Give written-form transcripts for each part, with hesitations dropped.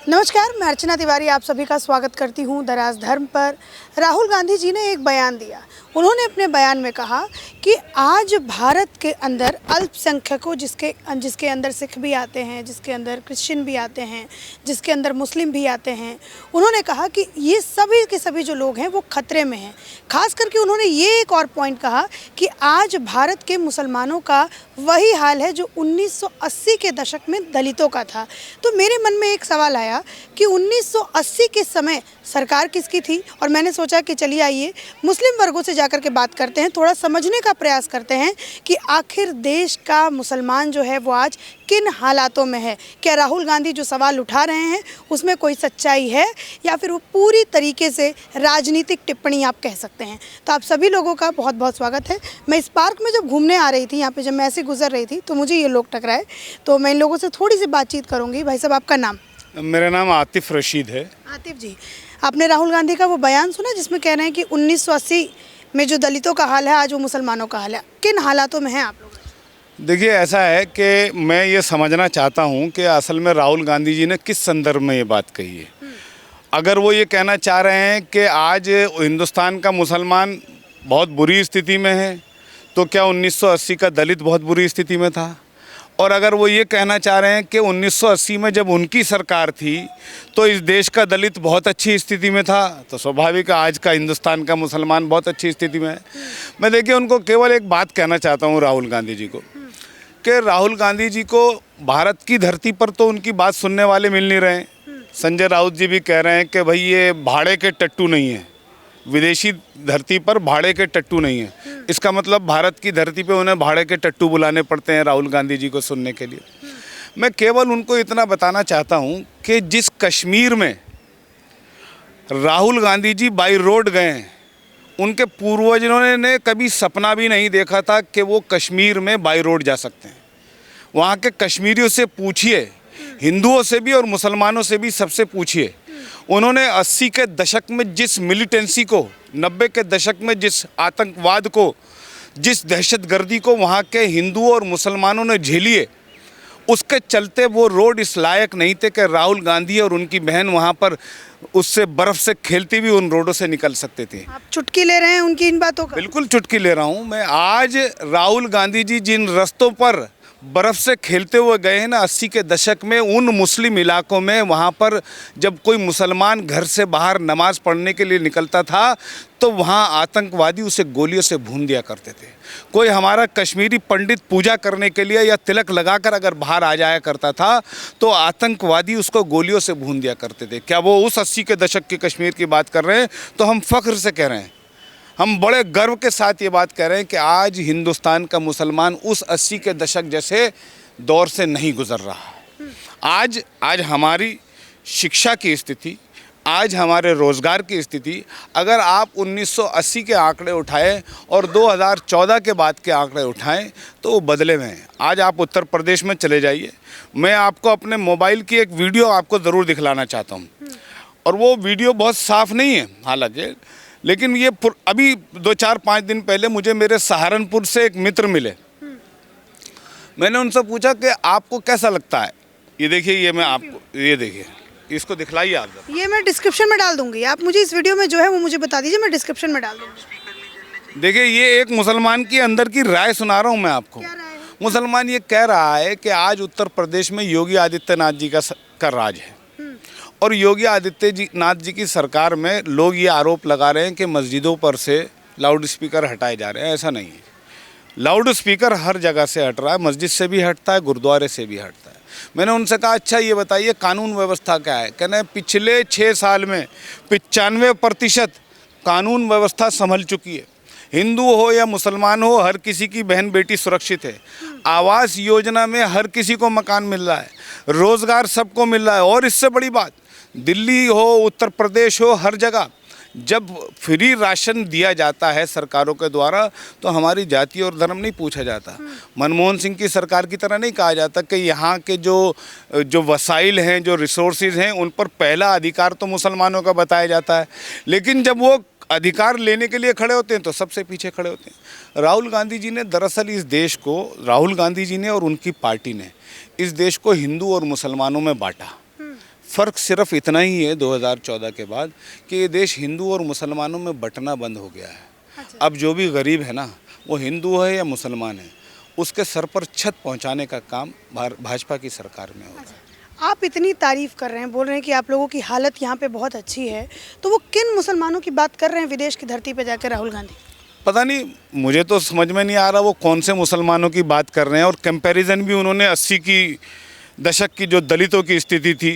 नमस्कार, मैं अर्चना तिवारी आप सभी का स्वागत करती हूँ दराज धर्म पर। राहुल गांधी जी ने एक बयान दिया। उन्होंने अपने बयान में कहा कि आज भारत के अंदर अल्पसंख्यकों जिसके अंदर सिख भी आते हैं, जिसके अंदर क्रिश्चियन भी आते हैं, जिसके अंदर मुस्लिम भी आते हैं, उन्होंने कहा कि ये सभी के सभी जो लोग हैं वो खतरे में हैं। खास करके उन्होंने ये एक और पॉइंट कहा कि आज भारत के मुसलमानों का वही हाल है जो 1980 के दशक में दलितों का था। तो मेरे मन में एक सवाल आया कि 1980 के समय सरकार किसकी थी, और मैंने सोचा कि चलिए आइए मुस्लिम वर्गों से जाकर के बात करते हैं, थोड़ा समझने का प्रयास करते हैं कि आखिर देश का मुसलमान जो है वो आज किन हालातों में है। क्या राहुल गांधी जो सवाल उठा रहे हैं उसमें कोई सच्चाई है या फिर वो पूरी तरीके से राजनीतिक टिप्पणी आप कह सकते हैं। तो आप सभी लोगों का बहुत बहुत स्वागत है। मैं इस पार्क में जब घूमने आ रही थी, यहाँ पे जब मैं ऐसे गुजर रही थी तो मुझे ये लोग टकराए, तो मैं इन लोगों से थोड़ी सी बातचीत करूँगी। भाई साहब, आपका नाम? मेरा नाम आतिफ रशीद है। आतिफ जी, आपने राहुल गांधी का वो बयान सुना जिसमें कह रहे हैं कि 1980 में जो दलितों का हाल है आज वो मुसलमानों का हाल है। किन हालातों में हैं आप लोग? देखिए, ऐसा है कि मैं ये समझना चाहता हूँ कि असल में राहुल गांधी जी ने किस संदर्भ में ये बात कही है। अगर वो ये कहना चाह रहे हैं कि आज हिंदुस्तान का मुसलमान बहुत बुरी स्थिति में है, तो क्या 1980 का दलित बहुत बुरी स्थिति में था? और अगर वो ये कहना चाह रहे हैं कि 1980 में जब उनकी सरकार थी तो इस देश का दलित बहुत अच्छी स्थिति में था, तो स्वाभाविक आज का हिंदुस्तान का मुसलमान बहुत अच्छी स्थिति में है। मैं देखिए उनको केवल एक बात कहना चाहता हूँ राहुल गांधी जी को, कि राहुल गांधी जी को भारत की धरती पर तो उनकी बात सुनने वाले मिल नहीं रहे हैं। संजय राउत जी भी कह रहे हैं कि भाई ये भाड़े के टट्टू नहीं है, विदेशी धरती पर भाड़े के टट्टू नहीं है। इसका मतलब भारत की धरती पे उन्हें भाड़े के टट्टू बुलाने पड़ते हैं राहुल गांधी जी को सुनने के लिए। मैं केवल उनको इतना बताना चाहता हूँ कि जिस कश्मीर में राहुल गांधी जी बाई रोड गए हैं, उनके पूर्वजों ने कभी सपना भी नहीं देखा था कि वो कश्मीर में बाई रोड जा सकते हैं। वहाँ के कश्मीरियों से पूछिए, हिंदुओं से भी और मुसलमानों से भी, सबसे पूछिए। उन्होंने 80 के दशक में जिस मिलिटेंसी को, 90 के दशक में जिस आतंकवाद को, जिस दहशतगर्दी को वहाँ के हिंदुओं और मुसलमानों ने झेलिए, उसके चलते वो रोड इस लायक नहीं थे कि राहुल गांधी और उनकी बहन वहाँ पर उससे बर्फ़ से खेलती भी उन रोडों से निकल सकते थे। आप चुटकी ले रहे हैं उनकी इन बातों का? बिल्कुल चुटकी ले रहा हूँ मैं। आज राहुल गांधी जी जिन रास्तों पर बर्फ़ से खेलते हुए गए हैं ना 80 के दशक में, उन मुस्लिम इलाकों में, वहाँ पर जब कोई मुसलमान घर से बाहर नमाज़ पढ़ने के लिए निकलता था तो वहाँ आतंकवादी उसे गोलियों से भून दिया करते थे। कोई हमारा कश्मीरी पंडित पूजा करने के लिए या तिलक लगाकर अगर बाहर आ जाया करता था तो आतंकवादी उसको गोलियों से भून दिया करते थे। क्या वो उस 80 के दशक के कश्मीर की बात कर रहे हैं? तो हम फ़ख्र से कह रहे हैं, हम बड़े गर्व के साथ ये बात कह रहे हैं कि आज हिंदुस्तान का मुसलमान उस 80 के दशक जैसे दौर से नहीं गुज़र रहा। आज हमारी शिक्षा की स्थिति, आज हमारे रोज़गार की स्थिति, अगर आप 1980 के आंकड़े उठाएं और 2014 के बाद के आंकड़े उठाएं तो वो बदले में हैं। आज आप उत्तर प्रदेश में चले जाइए, मैं आपको अपने मोबाइल की एक वीडियो आपको ज़रूर दिखलाना चाहता हूँ, और वो वीडियो बहुत साफ़ नहीं है हालांकि, लेकिन ये अभी 2-4-5 दिन पहले मुझे मेरे सहारनपुर से एक मित्र मिले। मैंने उनसे पूछा कि आपको कैसा लगता है। ये देखिए, ये मैं आपको, ये देखिए, इसको दिखलाइए आप। ये मैं डिस्क्रिप्शन में डाल दूंगी, आप मुझे इस वीडियो में जो है वो मुझे बता दीजिए, मैं डिस्क्रिप्शन में डाल दूंगी। देखिए, ये एक मुसलमान की अंदर की राय सुना रहा हूँ मैं आपको। मुसलमान ये कह रहा है कि आज उत्तर प्रदेश में योगी आदित्यनाथ जी का राज है, और योगी आदित्यनाथ जी की सरकार में लोग ये आरोप लगा रहे हैं कि मस्जिदों पर से लाउड स्पीकर हटाए जा रहे हैं। ऐसा नहीं है, लाउड स्पीकर हर जगह से हट रहा है, मस्जिद से भी हटता है, गुरुद्वारे से भी हटता है। मैंने उनसे कहा, अच्छा ये बताइए कानून व्यवस्था क्या है? कहने पिछले 6 साल में 95% कानून व्यवस्था संभल चुकी है। हिंदू हो या मुसलमान हो, हर किसी की बहन बेटी सुरक्षित है। आवास योजना में हर किसी को मकान मिल रहा है, रोज़गार सबको मिल रहा है। और इससे बड़ी बात, दिल्ली हो, उत्तर प्रदेश हो, हर जगह जब फ्री राशन दिया जाता है सरकारों के द्वारा तो हमारी जाति और धर्म नहीं पूछा जाता। मनमोहन सिंह की सरकार की तरह नहीं कहा जाता कि यहाँ के जो वसाइल हैं, जो रिसोर्सेज हैं, उन पर पहला अधिकार तो मुसलमानों का बताया जाता है। लेकिन जब वो अधिकार लेने के लिए खड़े होते हैं तो सबसे पीछे खड़े होते हैं। राहुल गांधी जी ने दरअसल इस देश को, राहुल गांधी जी ने और उनकी पार्टी ने इस देश को हिंदू और मुसलमानों में बांटा। फ़र्क सिर्फ इतना ही है 2014 के बाद कि ये देश हिंदू और मुसलमानों में बंटना बंद हो गया है। अब जो भी गरीब है ना, वो हिंदू है या मुसलमान है, उसके सर पर छत पहुंचाने का काम भाजपा की सरकार में हो रहा है। आप इतनी तारीफ कर रहे हैं, बोल रहे हैं कि आप लोगों की हालत यहाँ पे बहुत अच्छी है, तो वो किन मुसलमानों की बात कर रहे हैं विदेश की धरती पे जाकर राहुल गांधी? पता नहीं, मुझे तो समझ में नहीं आ रहा वो कौन से मुसलमानों की बात कर रहे हैं। और कंपैरिजन भी उन्होंने 80 की दशक की जो दलितों की स्थिति थी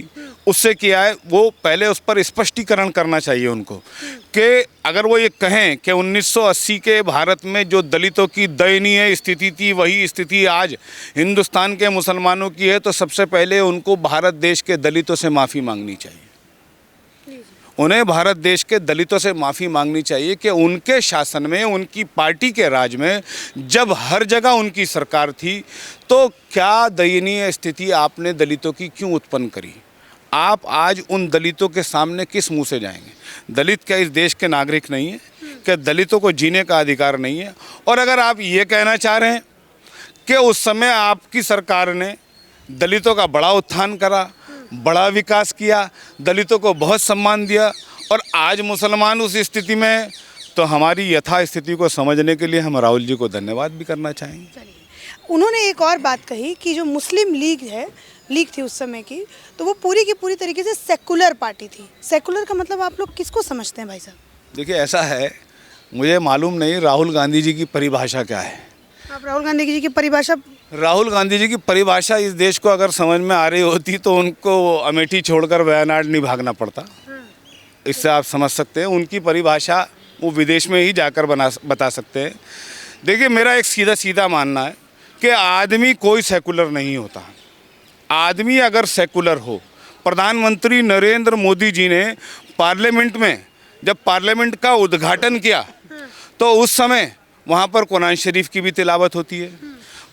उससे किया है। वो पहले उस पर स्पष्टीकरण करना चाहिए उनको कि अगर वो ये कहें कि 1980 के भारत में जो दलितों की दयनीय स्थिति थी वही स्थिति आज हिंदुस्तान के मुसलमानों की है, तो सबसे पहले उनको भारत देश के दलितों से माफ़ी मांगनी चाहिए। उन्हें भारत देश के दलितों से माफ़ी मांगनी चाहिए कि उनके शासन में, उनकी पार्टी के राज में जब हर जगह उनकी सरकार थी तो क्या दयनीय स्थिति आपने दलितों की क्यों उत्पन्न करी। आप आज उन दलितों के सामने किस मुंह से जाएंगे? दलित क्या इस देश के नागरिक नहीं है? क्या दलितों को जीने का अधिकार नहीं है? और अगर आप ये कहना चाह रहे हैं कि उस समय आपकी सरकार ने दलितों का बड़ा उत्थान करा, बड़ा विकास किया, दलितों को बहुत सम्मान दिया, और आज मुसलमान उस स्थिति में है, तो हमारी यथा स्थिति को समझने के लिए हम राहुल जी को धन्यवाद भी करना चाहेंगे। उन्होंने एक और बात कही कि जो मुस्लिम लीग थी उस समय की, तो वो पूरी की पूरी तरीके से सेकुलर पार्टी थी। सेकुलर का मतलब आप लोग किसको समझते हैं भाई साहब? देखिए, ऐसा है, मुझे मालूम नहीं राहुल गांधी जी की परिभाषा क्या है। आप राहुल गांधी जी की परिभाषा? राहुल गांधी जी की परिभाषा इस देश को अगर समझ में आ रही होती तो उनको अमेठी छोड़कर वायनाड नहीं भागना पड़ता। इससे आप समझ सकते हैं उनकी परिभाषा वो विदेश में ही जाकर बता सकते हैं। देखिए, मेरा एक सीधा मानना है कि आदमी कोई सेकुलर नहीं होता। आदमी अगर सेकुलर हो, प्रधानमंत्री नरेंद्र मोदी जी ने पार्लियामेंट में जब पार्लियामेंट का उद्घाटन किया तो उस समय वहाँ पर कुरान शरीफ की भी तिलावत होती है,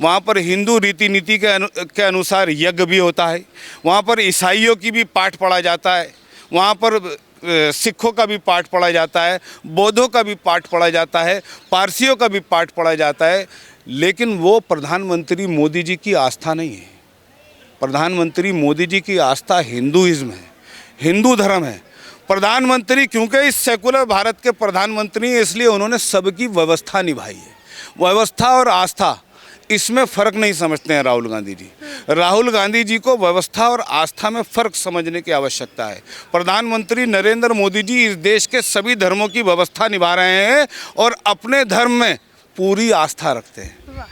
वहाँ पर हिंदू रीति नीति के अनुसार यज्ञ भी होता है, वहाँ पर ईसाइयों की भी पाठ पढ़ा जाता है, वहाँ पर सिखों का भी पाठ पढ़ा जाता है, बौद्धों का भी पाठ पढ़ा जाता है, पारसियों का भी पाठ पढ़ा जाता है। लेकिन वो प्रधानमंत्री मोदी जी की आस्था नहीं है। प्रधानमंत्री मोदी जी की आस्था हिंदुइज्म है, हिंदू धर्म है। प्रधानमंत्री क्योंकि इस सेकुलर भारत के प्रधानमंत्री हैं, इसलिए उन्होंने सबकी व्यवस्था निभाई है। व्यवस्था और आस्था, इसमें फ़र्क नहीं समझते हैं राहुल गांधी जी। राहुल गांधी जी को व्यवस्था और आस्था में फ़र्क समझने की आवश्यकता है। प्रधानमंत्री नरेंद्र मोदी जी इस देश के सभी धर्मों की व्यवस्था निभा रहे हैं और अपने धर्म में पूरी आस्था रखते हैं।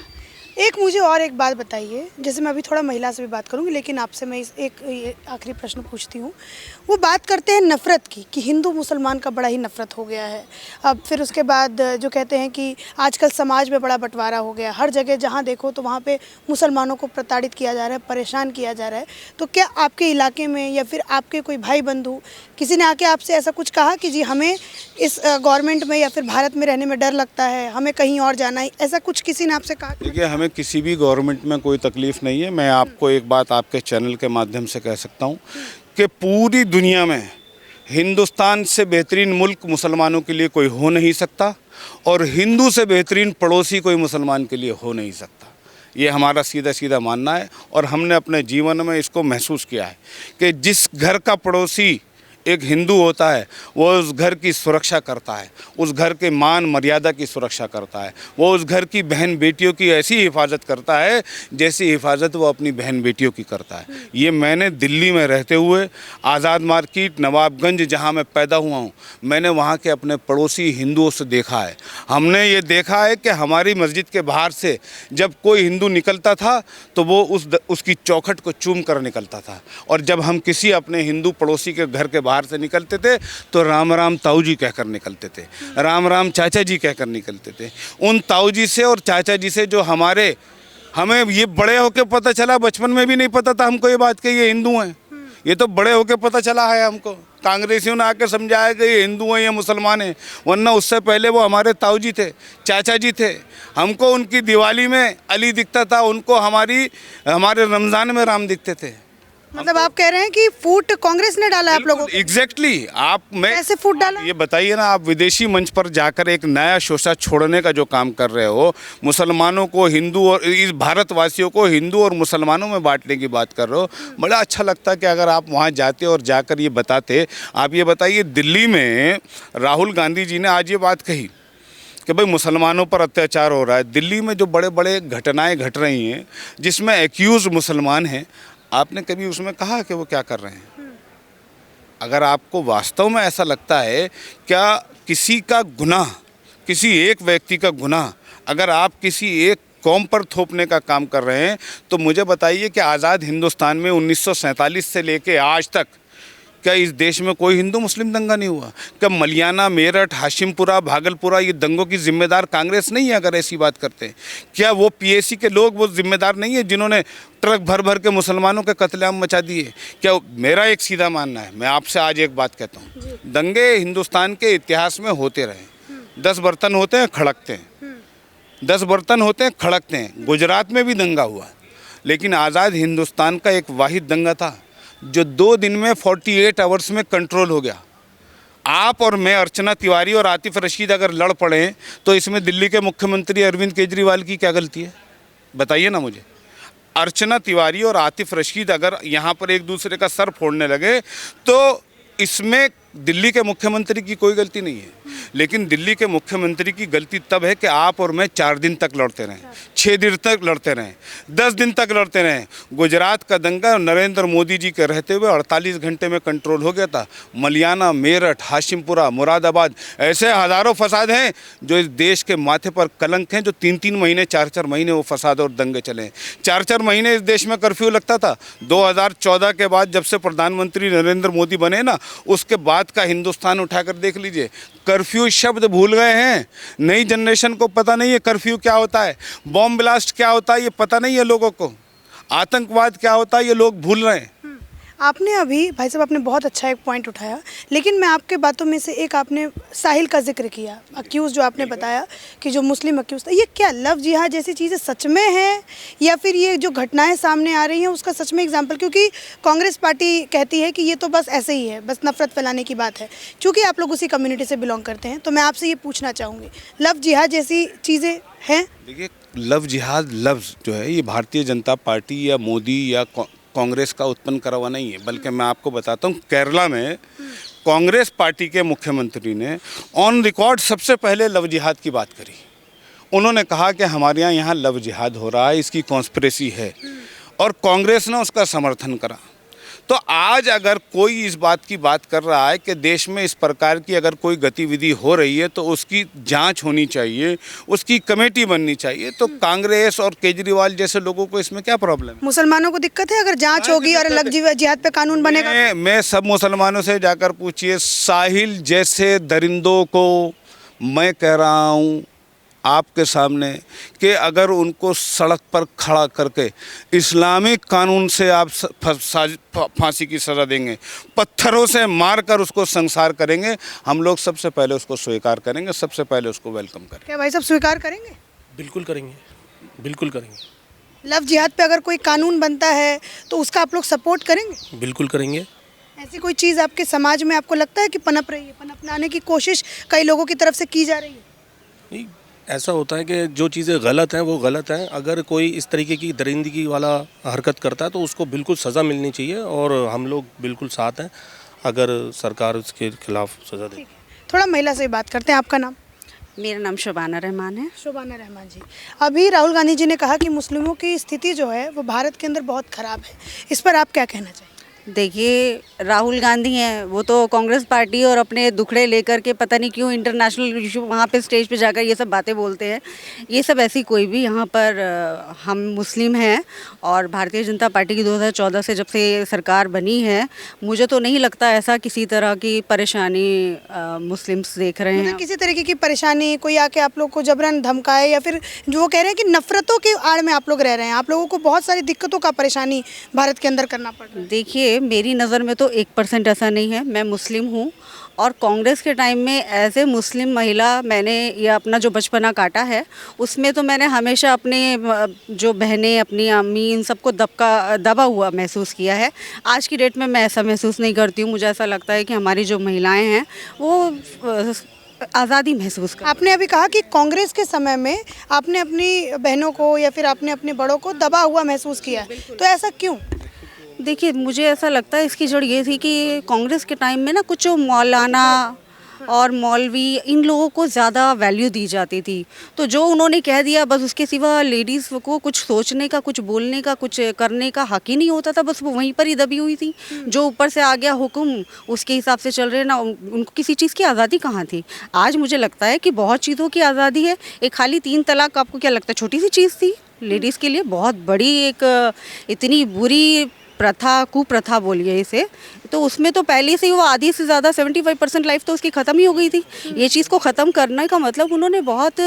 एक मुझे और एक बात बताइए, जैसे मैं अभी थोड़ा महिला से भी बात करूंगी, लेकिन आपसे मैं ये आखिरी प्रश्न पूछती हूँ। वो बात करते हैं नफ़रत की कि हिंदू मुसलमान का बड़ा ही नफ़रत हो गया है। अब फिर उसके बाद जो कहते हैं कि आजकल समाज में बड़ा बंटवारा हो गया, हर जगह जहाँ देखो तो वहाँ पे मुसलमानों को प्रताड़ित किया जा रहा है, परेशान किया जा रहा है। तो क्या आपके इलाके में या फिर आपके कोई भाई बंधु किसी ने आके आपसे ऐसा कुछ कहा कि जी हमें इस गवर्नमेंट में या फिर भारत में रहने में डर लगता है, हमें कहीं और जाना है, ऐसा कुछ किसी ने आपसे कहा? देखिए, हमें किसी भी गवर्नमेंट में कोई तकलीफ़ नहीं है। मैं आपको एक बात आपके चैनल के माध्यम से कह सकता हूँ कि पूरी दुनिया में हिंदुस्तान से बेहतरीन मुल्क मुसलमानों के लिए कोई हो नहीं सकता और हिंदू से बेहतरीन पड़ोसी कोई मुसलमान के लिए हो नहीं सकता। ये हमारा सीधा मानना है और हमने अपने जीवन में इसको महसूस किया है कि जिस घर का पड़ोसी एक हिंदू होता है वो उस घर की सुरक्षा करता है, उस घर के मान मर्यादा की सुरक्षा करता है, वो उस घर की बहन बेटियों की ऐसी हिफाजत करता है जैसी हिफाजत वो अपनी बहन बेटियों की करता है। ये मैंने दिल्ली में रहते हुए आज़ाद मार्केट, नवाबगंज जहाँ मैं पैदा हुआ हूँ, मैंने वहाँ के अपने पड़ोसी हिंदुओं से देखा है। हमने ये देखा है कि हमारी मस्जिद के बाहर से जब कोई हिंदू निकलता था तो वो उसकी चौखट को चूम कर निकलता था, और जब हम किसी अपने हिंदू पड़ोसी के घर के बाहर से निकलते थे तो राम राम ताऊ जी कहकर निकलते थे, राम राम चाचा जी कहकर निकलते थे। उन ताऊ जी से और चाचा जी से जो हमें ये बड़े होके पता चला, बचपन में भी नहीं पता था हमको ये बात कि ये हिंदू हैं। ये तो बड़े होके पता चला है हमको, कांग्रेसियों ने आकर समझाया कि ये हिंदू हैं या मुसलमान हैं, वरना उससे पहले वो हमारे ताऊ जी थे, चाचा जी थे। हमको उनकी दिवाली में अली दिखता था, उनको हमारे रमज़ान में राम दिखते थे। मतलब आप कह रहे हैं कि फूट कांग्रेस ने डाला है आप लोगों को? एग्जैक्टली आप मैं कैसे फूट डाला? ये बताइए ना, आप विदेशी मंच पर जाकर एक नया शोषा छोड़ने का जो काम कर रहे हो, मुसलमानों को हिंदू और इस भारतवासियों को हिंदू और मुसलमानों में बांटने की बात कर रहे हो। बड़ा अच्छा लगता कि अगर आप वहाँ जाते और जाकर ये बताते। आप ये बताइए, दिल्ली में राहुल गांधी जी ने आज ये बात कही कि भाई मुसलमानों पर अत्याचार हो रहा है। दिल्ली में जो बड़े बड़े घटनाएं घट रही हैं जिसमें एक्यूज मुसलमान हैं, आपने कभी उसमें कहा कि वो क्या कर रहे हैं? अगर आपको वास्तव में ऐसा लगता है, क्या किसी का गुनाह, किसी एक व्यक्ति का गुनाह अगर आप किसी एक कौम पर थोपने का काम कर रहे हैं, तो मुझे बताइए कि आज़ाद हिंदुस्तान में 1947 से लेके आज तक क्या इस देश में कोई हिंदू मुस्लिम दंगा नहीं हुआ? क्या मलियाना, मेरठ, हाशिमपुरा, भागलपुरा ये दंगों की जिम्मेदार कांग्रेस नहीं है? अगर ऐसी बात करते हैं, क्या वो पीएसी के लोग वो जिम्मेदार नहीं है जिन्होंने ट्रक भर भर के मुसलमानों के कत्लेआम मचा दिए? क्या मेरा एक सीधा मानना है, मैं आपसे आज एक बात कहता हूँ, दंगे हिंदुस्तान के इतिहास में होते रहे। 10 बर्तन होते हैं, खड़कते हैं, 10 बर्तन होते हैं, खड़कते हैं। गुजरात में भी दंगा हुआ, लेकिन आज़ाद हिंदुस्तान का एक वाहिद दंगा था जो 2 दिन में 48 आवर्स में कंट्रोल हो गया। आप और मैं, अर्चना तिवारी और आतिफ रशीद अगर लड़ पड़े तो इसमें दिल्ली के मुख्यमंत्री अरविंद केजरीवाल की क्या गलती है? बताइए ना मुझे। अर्चना तिवारी और आतिफ रशीद अगर यहाँ पर एक दूसरे का सर फोड़ने लगे तो इसमें दिल्ली के मुख्यमंत्री की कोई गलती नहीं है। लेकिन दिल्ली के मुख्यमंत्री की गलती तब है कि आप और मैं 4 दिन तक लड़ते रहें, 6 दिन तक लड़ते रहें, 10 दिन तक लड़ते रहें। गुजरात का दंगा नरेंद्र मोदी जी के रहते हुए 48 घंटे में कंट्रोल हो गया था। मलियाना, मेरठ, हाशिमपुरा, मुरादाबाद, ऐसे हज़ारों फसाद हैं जो इस देश के माथे पर कलंक हैं, जो 3-3 महीने, 4-4 महीने वो फसाद और दंगे चले। 4-4 महीने इस देश में कर्फ्यू लगता था। 2014 के बाद जब से प्रधानमंत्री नरेंद्र मोदी बने ना, उसके बाद का हिंदुस्तान उठाकर देख लीजिए, कर्फ्यू शब्द भूल गए हैं। नई जनरेशन को पता नहीं है कर्फ्यू क्या होता है, बॉम्ब ब्लास्ट क्या होता है ये पता नहीं है लोगों को, आतंकवाद क्या होता है ये लोग भूल रहे हैं। आपने अभी भाई साहब आपने बहुत अच्छा एक पॉइंट उठाया, लेकिन मैं आपके बातों में से एक, आपने साहिल का जिक्र किया, अक्यूज़ जो आपने बताया कि जो मुस्लिम अक्यूज़ था, ये क्या लव जिहाद जैसी चीज़ें सच में है या फिर ये जो घटनाएं सामने आ रही हैं उसका सच में एग्जाम्पल? क्योंकि कांग्रेस पार्टी कहती है कि ये तो बस ऐसे ही है, बस नफरत फैलाने की बात है। चूँकि आप लोग उसी कम्युनिटी से बिलोंग करते हैं तो मैं आपसे ये पूछना चाहूँगी, लव जिहाद जैसी चीज़ें हैं? देखिए, लव जिहाद लफ्ज़ जो है ये भारतीय जनता पार्टी या मोदी या कांग्रेस का उत्पन्न करा हुआ नहीं है, बल्कि मैं आपको बताता हूँ, केरला में कांग्रेस पार्टी के मुख्यमंत्री ने ऑन रिकॉर्ड सबसे पहले लव जिहाद की बात करी। उन्होंने कहा कि हमारे यहाँ लव जिहाद हो रहा है, इसकी कॉन्स्पिरेसी है, और कांग्रेस ने उसका समर्थन करा। तो आज अगर कोई इस बात की बात कर रहा है कि देश में इस प्रकार की अगर कोई गतिविधि हो रही है तो उसकी जांच होनी चाहिए, उसकी कमेटी बननी चाहिए, तो कांग्रेस और केजरीवाल जैसे लोगों को इसमें क्या प्रॉब्लम है? मुसलमानों को दिक्कत है अगर जांच होगी और लव जिहाद पे कानून बनेगा? मैं सब मुसलमानों से जाकर पूछिए, साहिल जैसे दरिंदों को मैं कह रहा हूँ आपके सामने कि अगर उनको सड़क पर खड़ा करके इस्लामिक कानून से आप फांसी की सज़ा देंगे, पत्थरों से मारकर उसको संसार करेंगे, हम लोग सबसे पहले उसको स्वीकार करेंगे, सबसे पहले उसको वेलकम करेंगे। क्या भाई साहब स्वीकार करेंगे? बिल्कुल करेंगे, बिल्कुल करेंगे। लव जिहाद पे अगर कोई कानून बनता है तो उसका आप लोग सपोर्ट करेंगे? बिल्कुल करेंगे। ऐसी कोई चीज़ आपके समाज में आपको लगता है कि पनप रही है, पनपनाने की कोशिश कई लोगों की तरफ से की जा रही है? नहीं, ऐसा होता है कि जो चीज़ें गलत हैं वो गलत हैं। अगर कोई इस तरीके की दरिंदगी वाला हरकत करता है तो उसको बिल्कुल सज़ा मिलनी चाहिए, और हम लोग बिल्कुल साथ हैं अगर सरकार उसके खिलाफ सज़ा दे। थोड़ा महिला से बात करते हैं, आपका नाम? मेरा नाम शोबाना रहमान है। शोबाना रहमान जी, अभी राहुल गांधी जी ने कहा कि मुस्लिमों की स्थिति जो है वो भारत के अंदर बहुत ख़राब है, इस पर आप क्या कहना चाहिए? देखिए, राहुल गांधी हैं, वो तो कांग्रेस पार्टी और अपने दुखड़े लेकर के पता नहीं क्यों इंटरनेशनल इशू वहाँ पे स्टेज पे जाकर ये सब बातें बोलते हैं। ये सब ऐसी कोई भी, यहाँ पर हम मुस्लिम हैं और भारतीय जनता पार्टी की 2014 से जब से सरकार बनी है, मुझे तो नहीं लगता ऐसा किसी तरह की परेशानी मुस्लिम्स देख रहे हैं। किसी तरीके की परेशानी कोई आके आप लोग को जबरन धमकाए, या फिर जो वो कह रहे हैं कि नफरतों के आड़ में आप लोग रह रहे हैं, आप लोगों को बहुत सारी दिक्कतों का परेशानी भारत के अंदर करना पड़ रहा है? देखिए, देखिए मेरी नज़र में तो 1% ऐसा नहीं है। मैं मुस्लिम हूँ और कांग्रेस के टाइम में एज ए मुस्लिम महिला मैंने ये अपना जो बचपना काटा है, उसमें तो मैंने हमेशा अपने जो बहनें, अपनी अम्मी, इन सबको दबा हुआ महसूस किया है। आज की डेट में मैं ऐसा महसूस नहीं करती हूँ। मुझे ऐसा लगता है कि हमारी जो महिलाएं हैं वो आज़ादी महसूस कर। आपने अभी कहा कि कांग्रेस के समय में आपने अपनी बहनों को या फिर आपने अपने बड़ों को दबा हुआ महसूस किया है, तो ऐसा क्यों? देखिए मुझे ऐसा लगता है इसकी जड़ ये थी कि कांग्रेस के टाइम में ना कुछ मौलाना और मौलवी, इन लोगों को ज़्यादा वैल्यू दी जाती थी। तो जो उन्होंने कह दिया बस उसके सिवा लेडीज़ को कुछ सोचने का, कुछ बोलने का, कुछ करने का हक ही नहीं होता था। बस वो वहीं पर ही दबी हुई थी। जो ऊपर से आ गया हुक्म उसके हिसाब से चल रहे ना, उनको किसी चीज़ की आज़ादी कहाँ थी। आज मुझे लगता है कि बहुत चीज़ों की आज़ादी है। एक खाली 3 तलाक आपको क्या लगता है छोटी सी चीज़ थी? लेडीज़ के लिए बहुत बड़ी एक इतनी बुरी प्रथा, कुप्रथा बोलिए इसे, तो उसमें तो पहले से ही वो आधी से ज़्यादा 75% लाइफ तो उसकी ख़त्म ही हो गई थी। ये चीज़ को ख़त्म करने का मतलब उन्होंने बहुत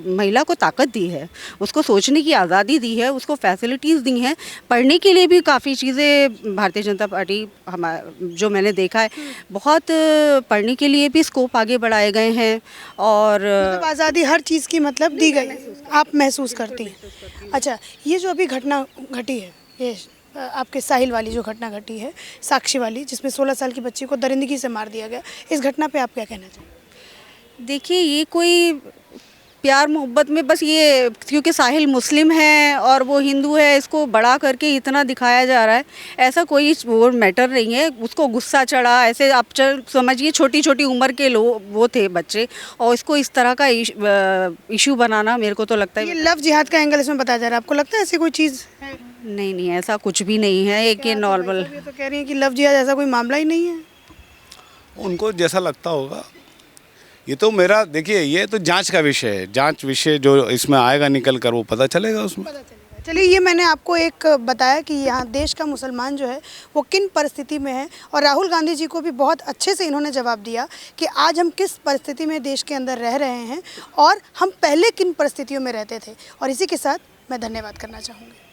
महिला को ताकत दी है, उसको सोचने की आज़ादी दी है, उसको फैसिलिटीज़ दी हैं। पढ़ने के लिए भी काफ़ी चीज़ें भारतीय जनता पार्टी जो मैंने देखा है, बहुत पढ़ने के लिए भी स्कोप आगे बढ़ाए गए हैं। और मतलब आज़ादी हर चीज़ की मतलब दी गई, आप महसूस करती हैं। अच्छा, ये जो अभी घटना घटी है, ये आपके साहिल वाली जो घटना घटी है, साक्षी वाली, जिसमें 16 साल की बच्ची को दरिंदगी से मार दिया गया, इस घटना पे आप क्या कहना चाहेंगे? देखिए ये कोई प्यार मोहब्बत में बस ये क्योंकि साहिल मुस्लिम है और वो हिंदू है, इसको बड़ा करके इतना दिखाया जा रहा है, ऐसा कोई वो मैटर नहीं है। उसको गुस्सा चढ़ा, ऐसे आप समझिए छोटी छोटी उम्र के लोग वो थे बच्चे, और इसको इस तरह का इशू बनाना मेरे को तो लगता है ये लव जिहाद का एंगल इसमें बताया जा रहा है, आपको लगता है ऐसी कोई चीज़ है? नहीं, ऐसा कुछ भी नहीं है। एक ये नॉर्मल, ये तो कह रही है कि लव जिहाद ऐसा कोई मामला ही नहीं है। उनको जैसा लगता होगा। ये तो मेरा, देखिए ये तो जांच का विषय है, जांच विषय जो इसमें आएगा निकल कर वो पता चलेगा उसमें। चलिए, ये मैंने आपको एक बताया कि यहाँ देश का मुसलमान जो है वो किन परिस्थिति में है, और राहुल गांधी जी को भी बहुत अच्छे से इन्होंने जवाब दिया कि आज हम किस परिस्थिति में देश के अंदर रह रहे हैं और हम पहले किन परिस्थितियों में रहते थे। और इसी के साथ मैं धन्यवाद करना चाहूँगी।